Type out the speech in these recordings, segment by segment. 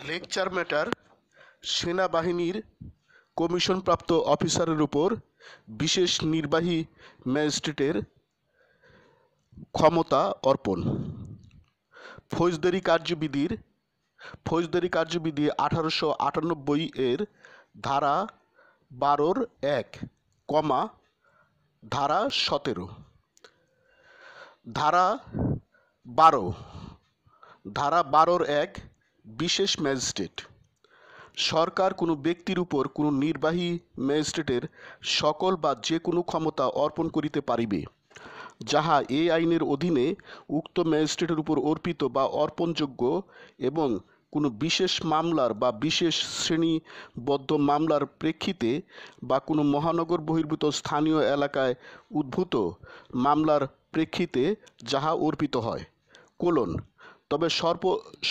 Lecture matter সেনাবাহিনীর কমিশনপ্রাপ্ত অফিসারের উপর বিশেষ নির্বাহী ম্যাজিস্ট্রেটের ক্ষমতা অর্পণ। ফৌজদারি কার্যবিধি 1898 এর ধারা 12(1) ধারা 17। ধারা 12(1) বিশেষ ম্যাজিস্ট্রেট। সরকার কোনো ব্যক্তির উপর কোনো নির্বাহী ম্যাজিস্ট্রেটের সকল বা যে কোনো ক্ষমতা অর্পণ করিতে পারিবে, যাহা এই আইনের অধীনে উক্ত ম্যাজিস্ট্রেটের উপর অর্পিত বা অর্পণযোগ্য, এবং কোনো বিশেষ মামলার বা বিশেষ শ্রেণীবদ্ধ মামলার প্রেক্ষিতে বা কোনো মহানগর বহির্ভূত স্থানীয় এলাকায় উদ্ভূত মামলার প্রেক্ষিতে যাহা অর্পিত হয়। তবে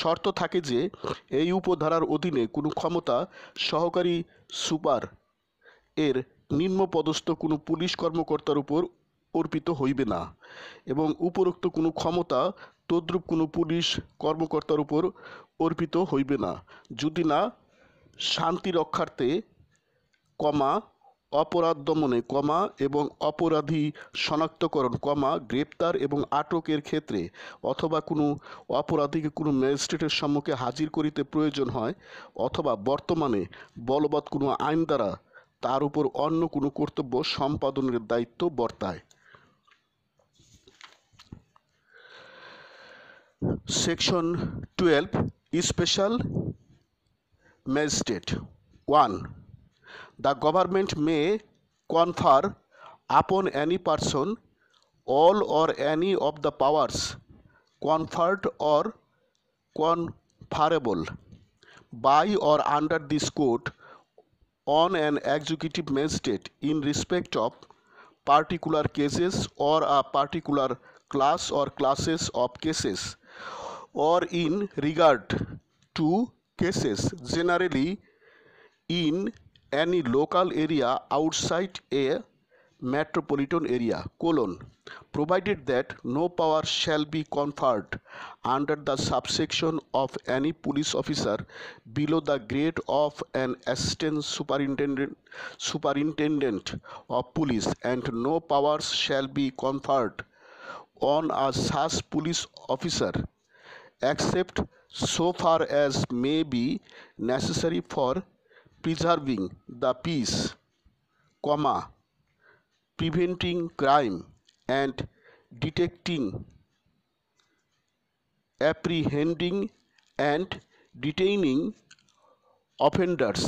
শর্ত থাকে যে, এই উপধারার অধীনে কোনো ক্ষমতা সহকারী সুপার এর নিম্নপদস্থ কোনো পুলিশ কর্মকর্তার উপর অর্পিত হইবে না, এবং উপরোক্ত কোনো ক্ষমতা তদ্রূপ কোনো পুলিশ কর্মকর্তার উপর অর্পিত হইবে না, যদি না শান্তি রক্ষার্থে, অপরাধ দমনে, এবং অপরাধী শনাক্তকরণ, গ্রেপ্তার এবং আটকের ক্ষেত্রে, অথবা কোনো অপরাধীকে কোনো ম্যাজিস্ট্রেটের সম্মুখে হাজির করিতে প্রয়োজন হয়, অথবা বর্তমানে বলবৎ কোনো আইন দ্বারা তার উপর অন্য কোনো কর্তব্য সম্পাদনের দায়িত্ব বর্তায়। Section 12 special magistrate. 1. The government may confer upon any person all or any of the powers conferred or conferable by or under this code on an executive magistrate in respect of particular cases or a particular class or classes of cases, or in regard to cases generally in any local area outside a metropolitan area, provided that no power shall be conferred under the subsection of any police officer below the grade of an assistant superintendent of police, and no powers shall be conferred on a such police officer except so far as may be necessary for preserving the peace, preventing crime, and detecting, apprehending, and detaining offenders,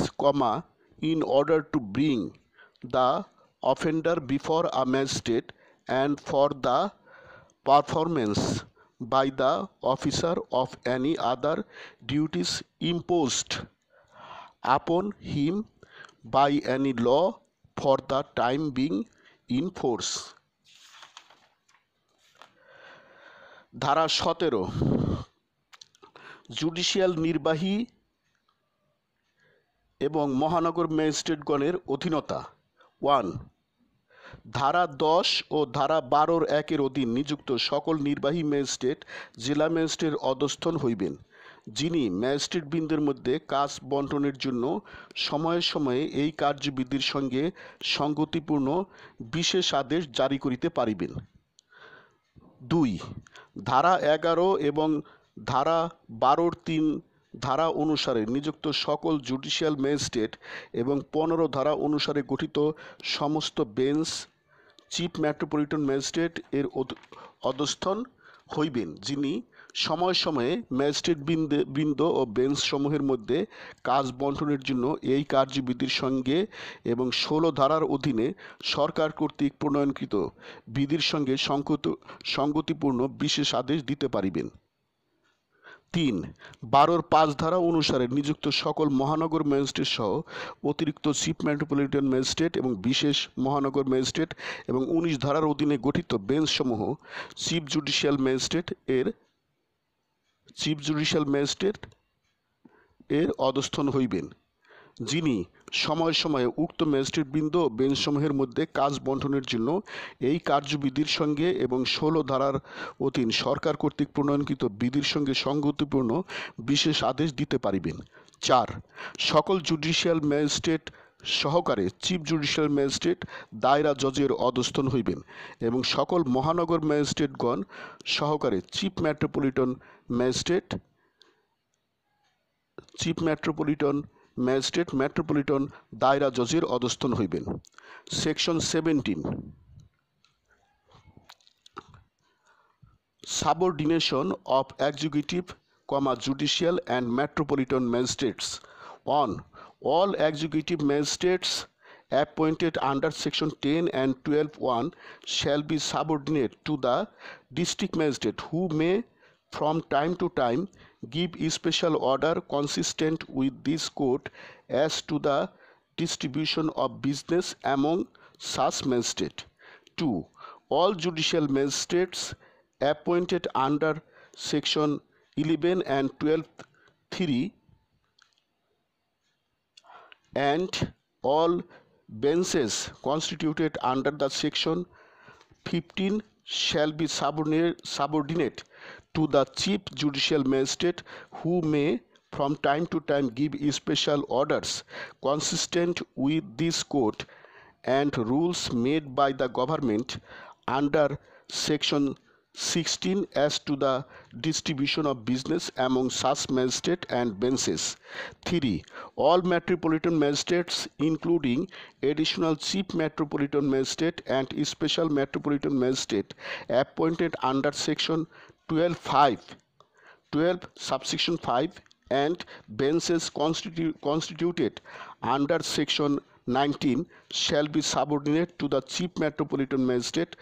in order to bring the offender before a magistrate, and for the performance by the officer of any other duties imposed upon him by any law for the time being in force. ধারা 17 judicial নির্বাহী এবং মহানগর ম্যাজিস্ট্রেটগণের অধীনতা। 1. ধারা 10 ও ধারা 12(1) অধীন নিযুক্ত সকল নির্বাহী ম্যাজিস্ট্রেট জেলা ম্যাজিস্ট্রেটের অধস্তন হইবেন, যিনি ম্যাজিস্ট্রেটবৃন্দের মধ্যে কাজ বণ্টনের জন্য সময়ে সময়ে এই কার্যবিধির সঙ্গে সঙ্গতিপূর্ণ বিশেষ আদেশ জারি করিতে পারিবেন। 2. ধারা 11 এবং ধারা 12(3) ধারা অনুসারে নিযুক্ত সকল জুডিশিয়াল ম্যাজিস্ট্রেট এবং 15 ধারা অনুসারে গঠিত সমস্ত বেঞ্চ চিফ মেট্রোপলিটন ম্যাজিস্ট্রেট এর অধস্তন হইবেন, যিনি সময়ে সময়ে ম্যাজিস্ট্রেটবৃন্দ ও বেঞ্চ সমূহের মধ্যে কাজ বণ্টনের জন্য এই কার্যবিধির সঙ্গে এবং 16 ধারার অধীনে সরকার কর্তৃক প্রণয়নকৃত বিধির সঙ্গে সঙ্গতিপূর্ণ বিশেষ আদেশ দিতে পারিবেন। 3. 12(5) ধারা অনুসারে নিযুক্ত সকল মহানগর ম্যাজিস্ট্রেট সহ অতিরিক্ত চিফ মেট্রোপলিটন ম্যাজিস্ট্রেট এবং বিশেষ মহানগর ম্যাজিস্ট্রেট এবং 19 ধারার অধীনে গঠিত বেঞ্চসমূহ চিফ জুডিশিয়াল ম্যাজিস্ট্রেট এর অধস্তন হইবেন, যিনি সময়ে সময়ে উক্ত ম্যাজিস্ট্রেটবৃন্দ ও বেঞ্চসমূহের মধ্যে কাজ বন্টনের জন্য এই কার্যবিধির সঙ্গে এবং 16 ধারার অধীন সরকার কর্তৃক প্রণয়নকৃত বিধির সঙ্গে সংগতিপূর্ণ বিশেষ আদেশ দিতে পারিবেন। 4. সকল জুডিশিয়াল ম্যাজিস্ট্রেট সহকারে চিফ জুডিশিয়াল ম্যাজিস্ট্রেট দায়রা জজের অধস্তন হইবেন এবং সকল মহানগর ম্যাজিস্ট্রেটগণ সহকারে চিফ মেট্রোপলিটন ম্যাজিস্ট্রেট মেট্রোপলিটন দায়রা জজের অধস্তন হইবেন। Section 17, subordination of executive, judicial and metropolitan magistrates. 1. All executive magistrates appointed under section 10 and 12(1) shall be subordinate to the district magistrate, who may from time to time give a special order consistent with this code as to the distribution of business among such magistrates. 2. All judicial magistrates appointed under section 11 and 12(3) and all benches constituted under the section 15 shall be subordinate to the chief judicial magistrate, who may from time to time give special orders consistent with this code and rules made by the government under section 16 as to the distribution of business among such magistrates and benches. 3. All metropolitan magistrates, including additional chief metropolitan magistrate and special metropolitan magistrate appointed under section 12 subsection 5 and benches constituted under section 19 shall be subordinate to the chief metropolitan magistrate,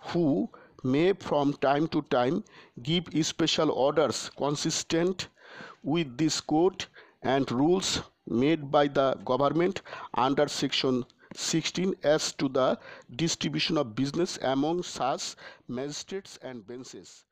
who may from time to time give special orders consistent with this code and rules made by the government under section 16 as to the distribution of business among such magistrates and benches.